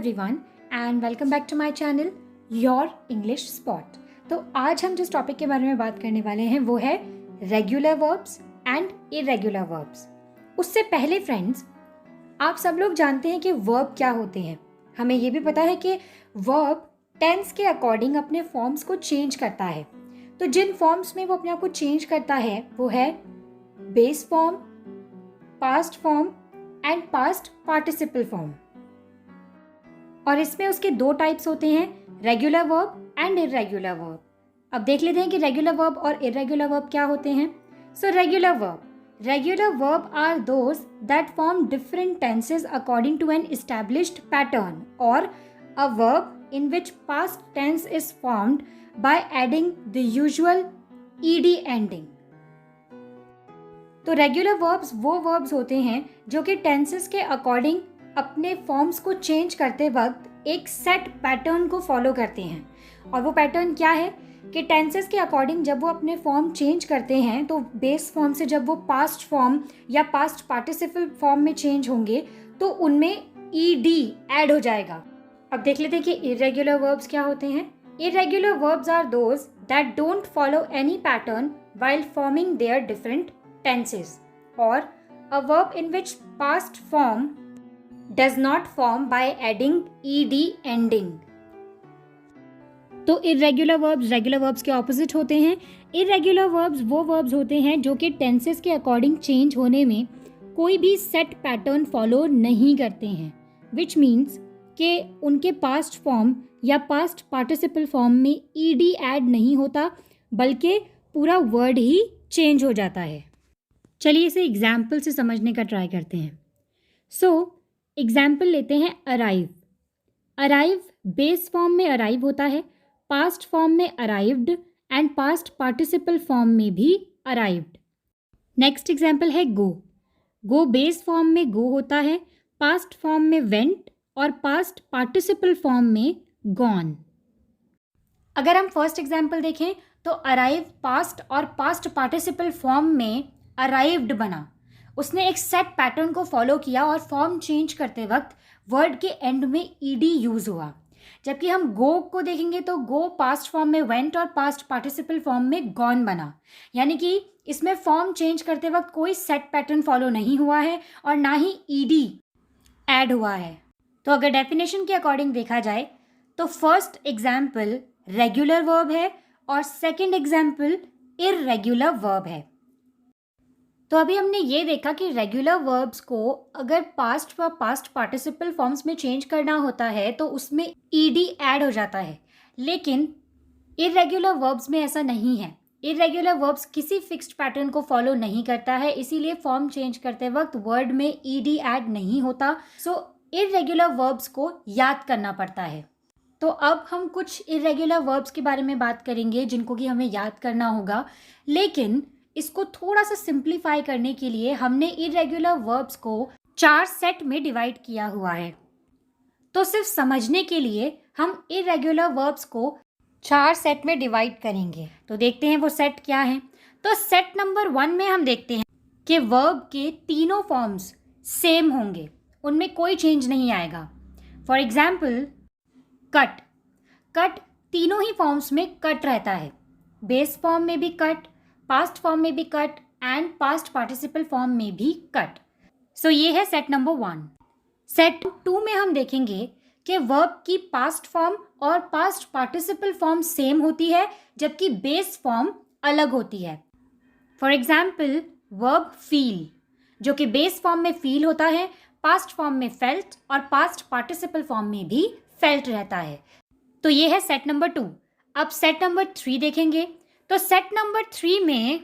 Everyone and welcome back to my channel your English spot. तो आज हम जिस टॉपिक के बारे में बात करने वाले हैं वो है regular verbs and irregular verbs. उससे पहले फ्रेंड्स, आप सब लोग जानते हैं कि वर्ब क्या होते हैं। हमें ये भी पता है कि वर्ब टेंस के अकॉर्डिंग अपने फॉर्म्स को चेंज करता है। तो जिन फॉर्म्स में वो अपने आप को चेंज करता है वो है base form, past form and past participle form. और इसमें उसके दो टाइप्स होते हैं, regular verb and irregular verb. अब देख लेते हैं कि रेगुलर वर्ब और इरेगुलर वर्ब क्या होते हैं। So regular verb are those that form different tenses according to an established pattern और a verb in which past tense is formed by adding the usual ED ending. तो regular verbs वो verbs होते हैं जो कि tenses के according अपने forms को चेंज करते वक्त एक सेट पैटर्न को फॉलो करते हैं। और वो पैटर्न क्या है कि टेंसेस के अकॉर्डिंग जब वो अपने फॉर्म चेंज करते हैं तो बेस फॉर्म से जब वो पास्ट फॉर्म या पास्ट पार्टिसिपल फॉर्म में चेंज होंगे तो उनमें ईडी ऐड हो जाएगा। अब देख लेते हैं कि इरेगुलर वर्ब्स क्या होते हैं। Irregular verbs are those that don't follow any pattern while forming their different tenses or a verb in which past form does not form by adding ed ending। तो irregular verbs regular verbs के opposite होते हैं। irregular verbs वो verbs होते हैं जो कि tenses के अकॉर्डिंग चेंज होने में कोई भी सेट पैटर्न फॉलो नहीं करते हैं, विच मीन्स कि उनके पास्ट फॉर्म या पास्ट पार्टिसिपल फॉर्म में ed ऐड नहीं होता बल्कि पूरा वर्ड ही चेंज हो जाता है। चलिए इसे एग्जाम्पल से समझने का ट्राई करते हैं। सो एग्जाम्पल लेते हैं अराइव। अराइव बेस फॉर्म में अराइव होता है, पास्ट फॉर्म में arrived and past participle form में भी अराइव्ड। नेक्स्ट एग्जाम्पल है गो। गो बेस फॉर्म में गो होता है, पास्ट फॉर्म में वेंट और पास्ट पार्टिसिपल फॉर्म में गॉन। अगर हम फर्स्ट एग्जाम्पल देखें तो अराइव पास्ट और पास्ट पार्टिसिपल फॉर्म में अराइव्ड बना। उसने एक सेट पैटर्न को फॉलो किया और फॉर्म चेंज करते वक्त वर्ड के एंड में ईडी यूज हुआ। जबकि हम गो को देखेंगे तो गो पास्ट फॉर्म में वेंट और पास्ट पार्टिसिपल फॉर्म में गॉन बना। यानी कि इसमें फॉर्म चेंज करते वक्त कोई सेट पैटर्न फॉलो नहीं हुआ है और ना ही ईडी ऐड हुआ है। तो अगर डेफिनेशन के अकॉर्डिंग देखा जाए तो फर्स्ट एग्जाम्पल रेगुलर वर्ब है और सेकेंड एग्जाम्पल इररेगुलर वर्ब है। तो अभी हमने ये देखा कि रेगुलर वर्ब्स को अगर पास्ट व पास्ट पार्टिसिपल फॉर्म्स में चेंज करना होता है तो उसमें ईडी ऐड हो जाता है, लेकिन इरेगुलर वर्ब्स में ऐसा नहीं है। इरेगुलर वर्ब्स किसी फिक्स्ड पैटर्न को फॉलो नहीं करता है, इसीलिए फॉर्म चेंज करते वक्त वर्ड में ईडी ऐड नहीं होता। सो इरेगुलर वर्ब्स को याद करना पड़ता है। तो अब हम कुछ इरेगुलर वर्ब्स के बारे में बात करेंगे जिनको कि हमें याद करना होगा, लेकिन इसको थोड़ा सा सिंप्लीफाई करने के लिए हमने इरेगुलर वर्ब्स को 4 सेट में डिवाइड किया हुआ है। तो सिर्फ समझने के लिए हम इरेगुलर वर्ब्स को 4 सेट में डिवाइड करेंगे। तो देखते हैं वो सेट क्या है। तो सेट नंबर 1 में हम देखते हैं कि वर्ब के तीनों फॉर्म्स सेम होंगे, उनमें कोई चेंज नहीं आएगा। For example cut. कट तीनों ही फॉर्म्स में कट रहता है, बेस फॉर्म में भी कट, पास्ट फॉर्म में भी cut and past participle form में भी कट। सो ये है सेट नंबर 1। सेट 2 में हम देखेंगे कि वर्ब की पास्ट फॉर्म और पास्ट पार्टिसिपल फॉर्म सेम होती है जबकि बेस फॉर्म अलग होती है। फॉर एग्जाम्पल वर्ब फील, जो कि बेस फॉर्म में फील होता है, पास्ट फॉर्म में फेल्ट और पास्ट पार्टिसिपल फॉर्म में भी फेल्ट रहता है। तो ये है सेट नंबर 2। अब सेट नंबर 3 देखेंगे। तो सेट नंबर 3 में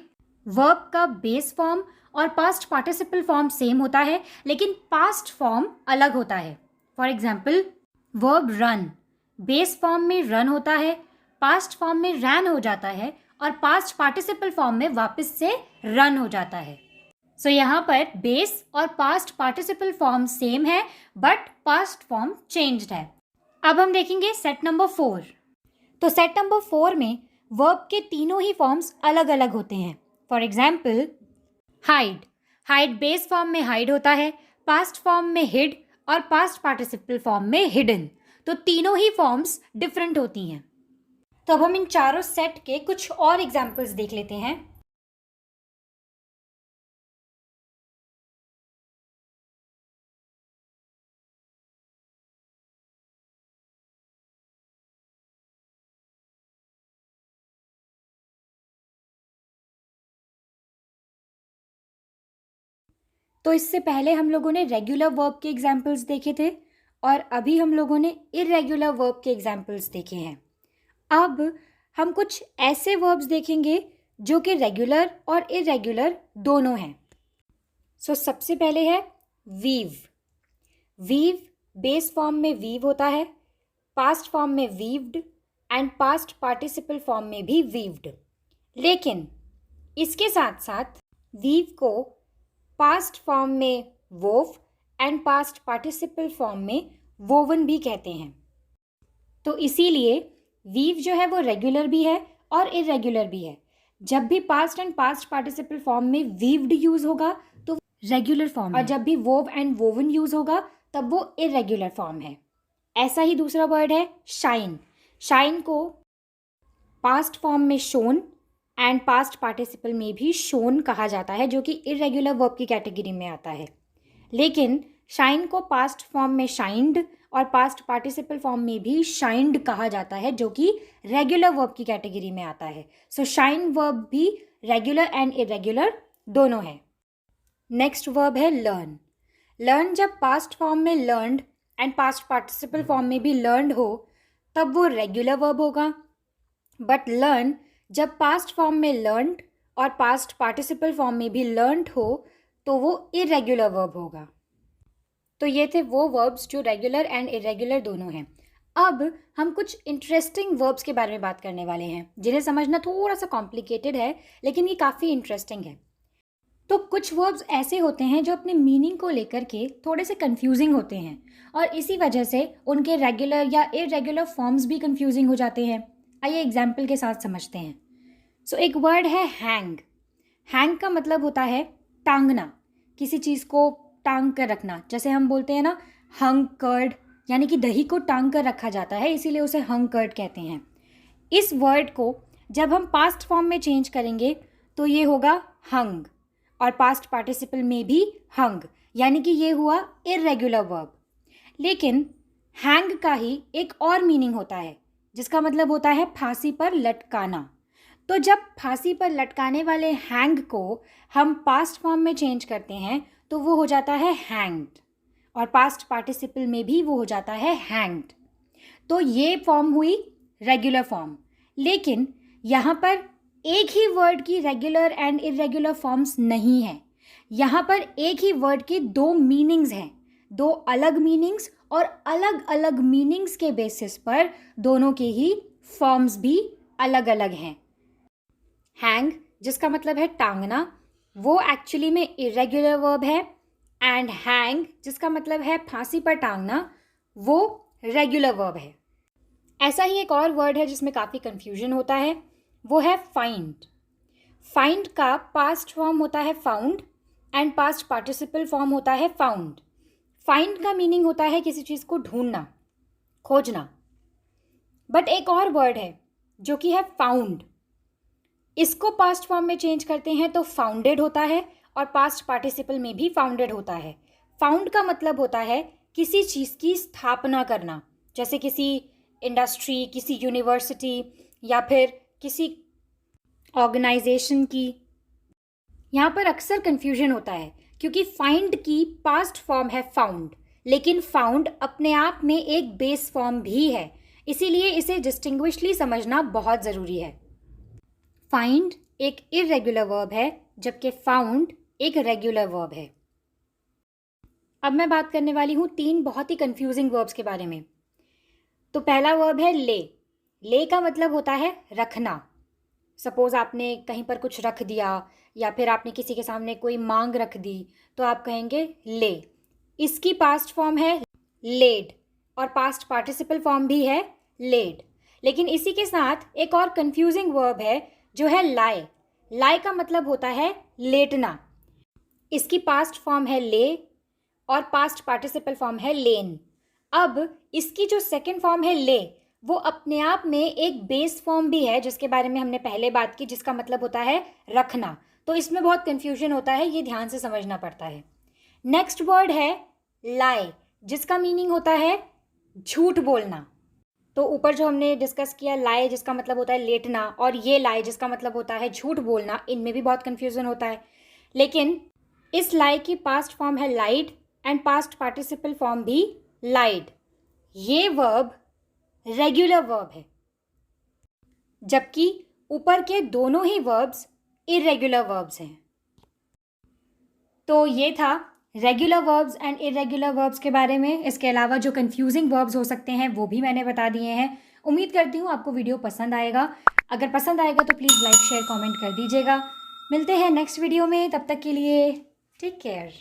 वर्ब का बेस फॉर्म और पास्ट पार्टिसिपल फॉर्म सेम होता है, लेकिन पास्ट फॉर्म अलग होता है। For example verb run, base form में रन होता है, पास्ट फॉर्म में रैन हो जाता है और पास्ट पार्टिसिपल फॉर्म में वापस से रन हो जाता है। सो यहाँ पर बेस और पास्ट पार्टिसिपल फॉर्म सेम है बट पास्ट फॉर्म चेंज्ड है। अब हम देखेंगे सेट नंबर 4। तो सेट नंबर 4 में वर्ब के तीनों ही फॉर्म्स अलग अलग होते हैं। For example hide. Hide base form में हाइड होता है, पास्ट फॉर्म में हिड और पास्ट पार्टिसिपल फॉर्म में हिडन। तो तीनों ही फॉर्म्स डिफरेंट होती हैं। तो अब हम इन चारों सेट के कुछ और एग्जाम्पल्स देख लेते हैं। तो इससे पहले हम लोगों ने रेगुलर वर्ब के एग्जाम्पल्स देखे थे और अभी हम लोगों ने इरेगुलर वर्ब के एग्जाम्पल्स देखे हैं। अब हम कुछ ऐसे वर्ब्स देखेंगे जो कि रेगुलर और इरेगुलर दोनों हैं। सबसे पहले है वीव। वीव बेस फॉर्म में वीव होता है, पास्ट फॉर्म में weaved and past participle form में भी वीव्ड। लेकिन इसके साथ साथ वीव को पास्ट फॉर्म में वोव एंड पास्ट पार्टिसिपल फॉर्म में वोवन भी कहते हैं। तो इसीलिए वीव जो है वो रेगुलर भी है और इरेगुलर भी है। जब भी past and past participle form में वीव्ड यूज होगा तो रेगुलर फॉर्म, और जब भी वोव एंड वोवन यूज होगा तब वो इरेगुलर फॉर्म है। ऐसा ही दूसरा वर्ड है शाइन। शाइन को पास्ट फॉर्म में शोन एंड पास्ट पार्टिसिपल में भी शोन कहा जाता है, जो कि इरेगुलर वर्ब की कैटेगरी में आता है। लेकिन शाइन को पास्ट फॉर्म में शाइंड और पास्ट पार्टिसिपल फॉर्म में भी शाइंड कहा जाता है, जो कि रेगुलर वर्ब की कैटेगरी में आता है। सो शाइन वर्ब भी रेगुलर एंड इरेगुलर दोनों है। नेक्स्ट वर्ब है लर्न। लर्न जब पास्ट फॉर्म में learned and past participle form में भी लर्नड हो तब वो रेगुलर वर्ब होगा। बट लर्न जब पास्ट फॉर्म में लर्नड और पास्ट पार्टिसिपल फॉर्म में भी लर्नड हो तो वो इरेगुलर वर्ब होगा। तो ये थे वो वर्ब्स जो रेगुलर एंड इरेगुलर दोनों हैं। अब हम कुछ इंटरेस्टिंग वर्ब्स के बारे में बात करने वाले हैं जिन्हें समझना थोड़ा सा कॉम्प्लिकेटेड है, लेकिन ये काफ़ी इंटरेस्टिंग है। तो कुछ वर्ब्स ऐसे होते हैं जो अपने मीनिंग को लेकर के थोड़े से कंफ्यूजिंग होते हैं और इसी वजह से उनके रेगुलर या इरेगुलर फॉर्म्स भी कंफ्यूजिंग हो जाते हैं। आइए एग्जाम्पल के साथ समझते हैं। एक वर्ड है हैंग। हैंग का मतलब होता है टांगना, किसी चीज़ को टांग कर रखना। जैसे हम बोलते हैं ना हंग कर्ड, यानी कि दही को टांग कर रखा जाता है, इसीलिए उसे हंग कर्ड कहते हैं। इस वर्ड को जब हम पास्ट फॉर्म में चेंज करेंगे तो ये होगा हंग और पास्ट पार्टिसिपल में भी हंग, यानी कि ये हुआ इरेगुलर वर्ब। लेकिन हैंग का ही एक और मीनिंग होता है जिसका मतलब होता है फांसी पर लटकाना। तो जब फांसी पर लटकाने वाले हैंग को हम पास्ट फॉर्म में चेंज करते हैं तो वो हो जाता है हैंग्ड और पास्ट पार्टिसिपल में भी वो हो जाता है हैंग्ड। तो ये फॉर्म हुई रेगुलर फॉर्म। लेकिन यहाँ पर एक ही वर्ड की रेगुलर एंड इरेगुलर फॉर्म्स नहीं है। यहाँ पर एक ही वर्ड के दो मीनिंग्स हैं, दो अलग मीनिंग्स, और अलग अलग मीनिंग्स के बेसिस पर दोनों के ही फॉर्म्स भी अलग अलग हैं। हैंग जिसका मतलब है टांगना, वो एक्चुअली में इरेगुलर वर्ब है, एंड हैंग जिसका मतलब है फांसी पर टांगना, वो रेगुलर वर्ब है। ऐसा ही एक और वर्ड है जिसमें काफ़ी कंफ्यूजन होता है, वो है फाइंड। फाइंड का पास्ट फॉर्म होता है found and past participle form होता है फाउंड। फाइंड का मीनिंग होता है किसी चीज़ को ढूंढना, खोजना। बट एक और वर्ड है जो कि है फाउंड। इसको पास्ट फॉर्म में चेंज करते हैं तो फाउंडेड होता है और पास्ट पार्टिसिपल में भी फाउंडेड होता है। फाउंड का मतलब होता है किसी चीज़ की स्थापना करना, जैसे किसी इंडस्ट्री, किसी यूनिवर्सिटी या फिर किसी ऑर्गेनाइजेशन की। यहाँ पर अक्सर कंफ्यूजन होता है क्योंकि फाइंड की पास्ट फॉर्म है फाउंड, लेकिन फाउंड अपने आप में एक बेस फॉर्म भी है, इसीलिए इसे डिस्टिंग्विशली समझना बहुत ज़रूरी है। फाइंड एक इरेगुलर वर्ब है जबकि फाउंड एक रेगुलर वर्ब है। अब मैं बात करने वाली हूँ 3 बहुत ही कंफ्यूजिंग वर्ब्स के बारे में। तो पहला वर्ब है ले। ले का मतलब होता है रखना। सपोज आपने कहीं पर कुछ रख दिया या फिर आपने किसी के सामने कोई मांग रख दी तो आप कहेंगे ले। इसकी पास्ट फॉर्म है लेड और पास्ट पार्टिसिपल फॉर्म भी है लेड। लेकिन इसी के साथ एक और कंफ्यूजिंग वर्ब है जो है लाए। लाए का मतलब होता है लेटना। इसकी पास्ट फॉर्म है ले और पास्ट पार्टिसिपल फॉर्म है लेन। अब इसकी जो सेकंड फॉर्म है ले, वो अपने आप में एक बेस फॉर्म भी है जिसके बारे में हमने पहले बात की, जिसका मतलब होता है रखना। तो इसमें बहुत कंफ्यूजन होता है, ये ध्यान से समझना पड़ता है। नेक्स्ट वर्ड है लाई, जिसका मीनिंग होता है झूठ बोलना। तो ऊपर जो हमने डिस्कस किया लाई जिसका मतलब होता है लेटना, और ये लाई जिसका मतलब होता है झूठ बोलना, इनमें भी बहुत कंफ्यूजन होता है। लेकिन इस लाई की पास्ट फॉर्म है लाइड एंड पास्ट पार्टिसिपल फॉर्म भी लाइड। ये वर्ब रेगुलर वर्ब है, जबकि ऊपर के दोनों ही वर्ब्स इरेगुलर वर्ब्स हैं। तो ये था regular verbs and irregular verbs के बारे में। इसके अलावा जो कंफ्यूजिंग वर्ब्स हो सकते हैं वो भी मैंने बता दिए हैं। उम्मीद करती हूँ आपको वीडियो पसंद आएगा। अगर पसंद आएगा तो प्लीज़ लाइक शेयर कमेंट कर दीजिएगा। मिलते हैं नेक्स्ट वीडियो में, तब तक के लिए टेक केयर।